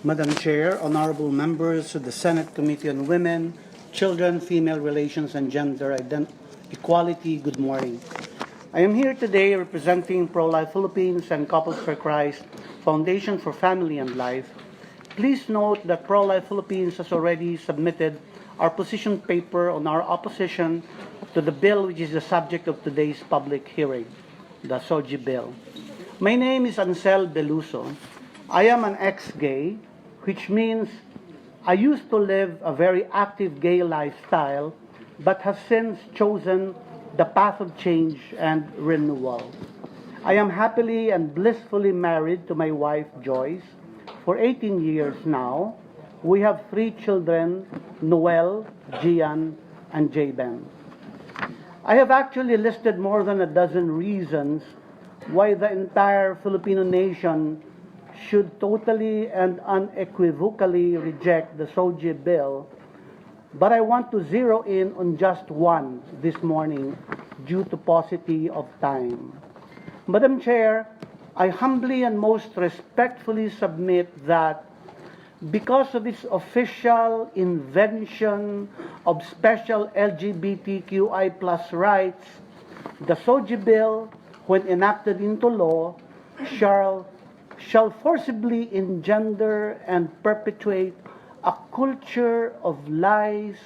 Madam Chair, honorable members of the Senate Committee on Women, Children, Female Relations, and Gender Equality, good morning. I am here today representing Pro-Life Philippines and Couples for Christ Foundation for Family and Life. Please note that Pro-Life Philippines has already submitted our position paper on our opposition to the bill which is the subject of today's public hearing, the SOGIE bill. My name is Ansel Beluso. I am an ex-gay, which means I used to live a very active gay lifestyle, but have since chosen the path of change and renewal. I am happily and blissfully married to my wife, Joyce, for 18 years now. We have 3 children, Noel, Gian, and Jaben. I have actually listed more than a dozen reasons why the entire Filipino nation should totally and unequivocally reject the SOGIE bill, but I want to zero in on just one this morning due to paucity of time. Madam Chair, I humbly and most respectfully submit that because of its official invention of special LGBTQI+ rights, the SOGIE bill, when enacted into law, shall forcibly engender and perpetuate a culture of lies,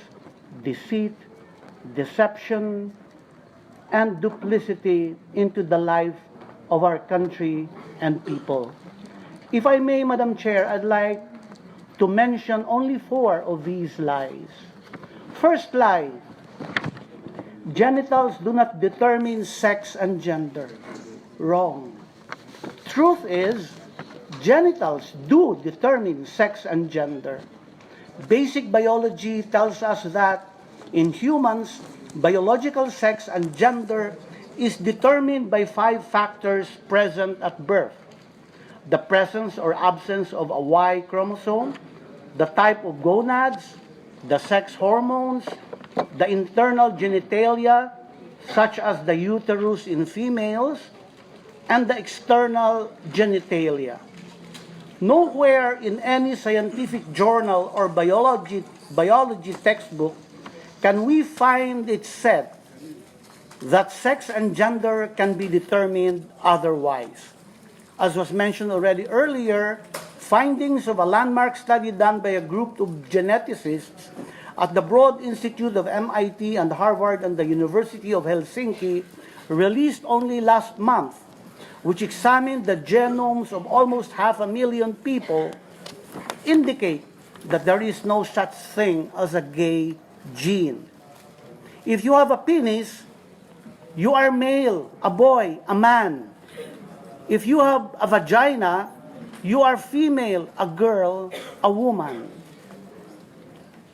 deceit, deception, and duplicity into the life of our country and people. If I may, Madam Chair, I'd like to mention only 4 of these lies. First lie: genitals do not determine sex and gender. Wrong. Truth is, genitals do determine sex and gender. Basic biology tells us that in humans, biological sex and gender is determined by 5 factors present at birth: the presence or absence of a Y chromosome, the type of gonads, the sex hormones, the internal genitalia, such as the uterus in females, and the external genitalia. Nowhere in any scientific journal or biology textbook can we find it said that sex and gender can be determined otherwise. As was mentioned already earlier, findings of a landmark study done by a group of geneticists at the Broad Institute of MIT and Harvard and the University of Helsinki, released only last month, which examined the genomes of almost 500,000 people, indicate that there is no such thing as a gay gene. If you have a penis, you are male, a boy, a man. If you have a vagina, you are female, a girl, a woman.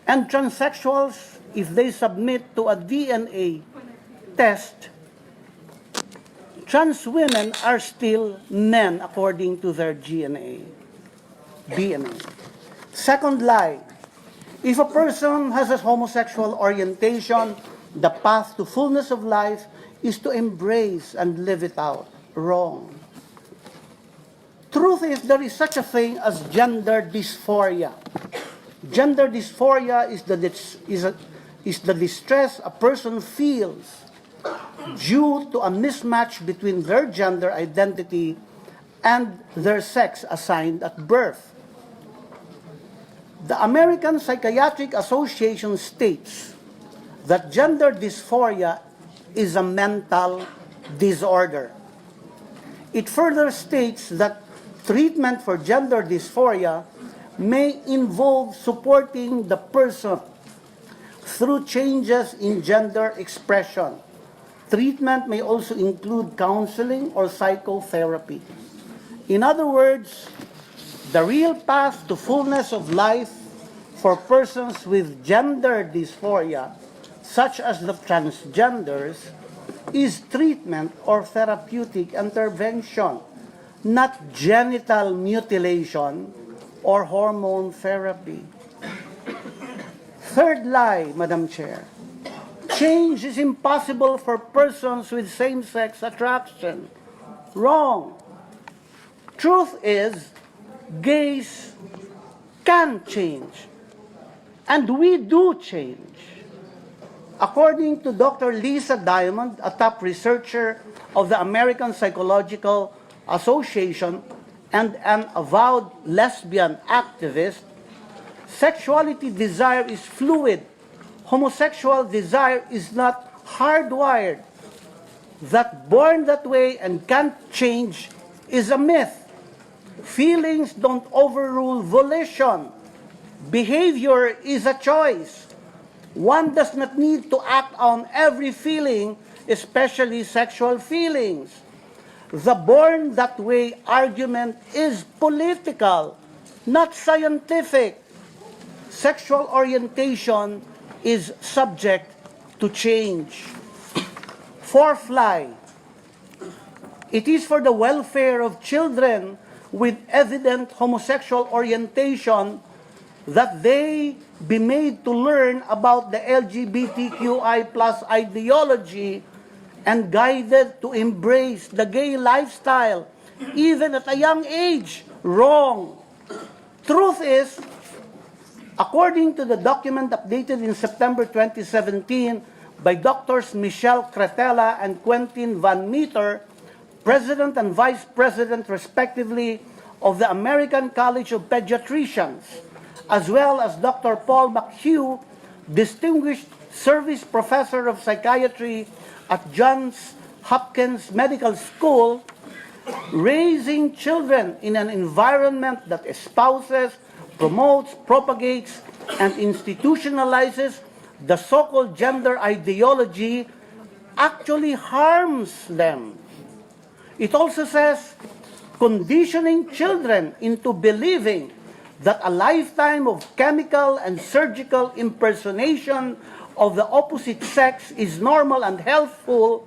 And transsexuals, if they submit to a DNA test, trans women are still men according to their DNA. Second lie: if a person has a homosexual orientation, the path to fullness of life is to embrace and live it out. Wrong. Truth is, there is such a thing as gender dysphoria. Gender dysphoria is the distress a person feels due to a mismatch between their gender identity and their sex assigned at birth. The American Psychiatric Association states that gender dysphoria is a mental disorder. It further states that treatment for gender dysphoria may involve supporting the person through changes in gender expression. Treatment may also include counseling or psychotherapy. In other words, the real path to fullness of life for persons with gender dysphoria, such as the transgenders, is treatment or therapeutic intervention, not genital mutilation or hormone therapy. Third lie, Madam Chair: change is impossible for persons with same-sex attraction. Wrong. Truth is, gays can change. And we do change. According to Dr. Lisa Diamond, a top researcher of the American Psychological Association and an avowed lesbian activist, sexuality desire is fluid. Homosexual desire is not hardwired. That born that way and can't change is a myth. Feelings don't overrule volition. Behavior is a choice. One does not need to act on every feeling, especially sexual feelings. The born that way argument is political, not scientific. Sexual orientation is subject to change. Fourth lie. It is for the welfare of children with evident homosexual orientation that they be made to learn about the LGBTQI+ ideology and guided to embrace the gay lifestyle, even at a young age. Wrong. Truth is, according to the document updated in September 2017 by Drs. Michelle Cretella and Quentin Van Meter, President and Vice President, respectively, of the American College of Pediatricians, as well as Dr. Paul McHugh, Distinguished Service Professor of Psychiatry at Johns Hopkins Medical School, raising children in an environment that espouses, promotes, propagates, and institutionalizes the so-called gender ideology actually harms them. It also says, conditioning children into believing that a lifetime of chemical and surgical impersonation of the opposite sex is normal and healthful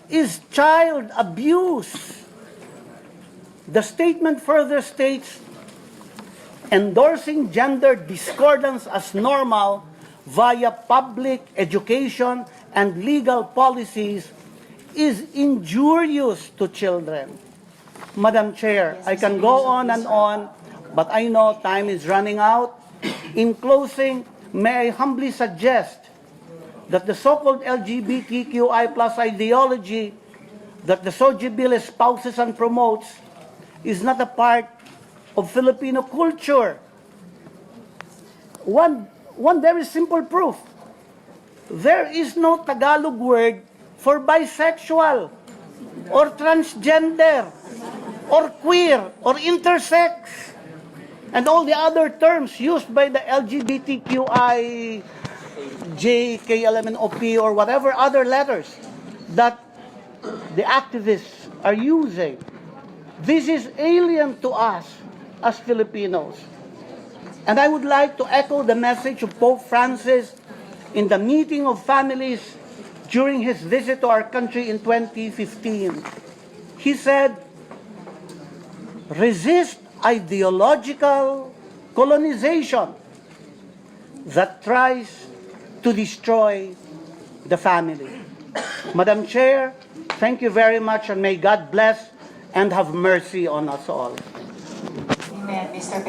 is child abuse. The statement further states, endorsing gender discordance as normal via public education and legal policies is injurious to children. Madam Chair, I can go on and on, but I know time is running out. In closing, may I humbly suggest that the so-called LGBTQI+ ideology that the SOGIE bill espouses and promotes is not a part of Filipino culture. One very simple proof. There is no Tagalog word for bisexual or transgender or queer or intersex and all the other terms used by the LGBTQI, J, KLMNOP, or whatever other letters that the activists are using. This is alien to us as Filipinos. And I would like to echo the message of Pope Francis in the meeting of families during his visit to our country in 2015. He said, resist ideological colonization that tries to destroy the family. Madam Chair, thank you very much, and may God bless and have mercy on us all. Amen, Mr.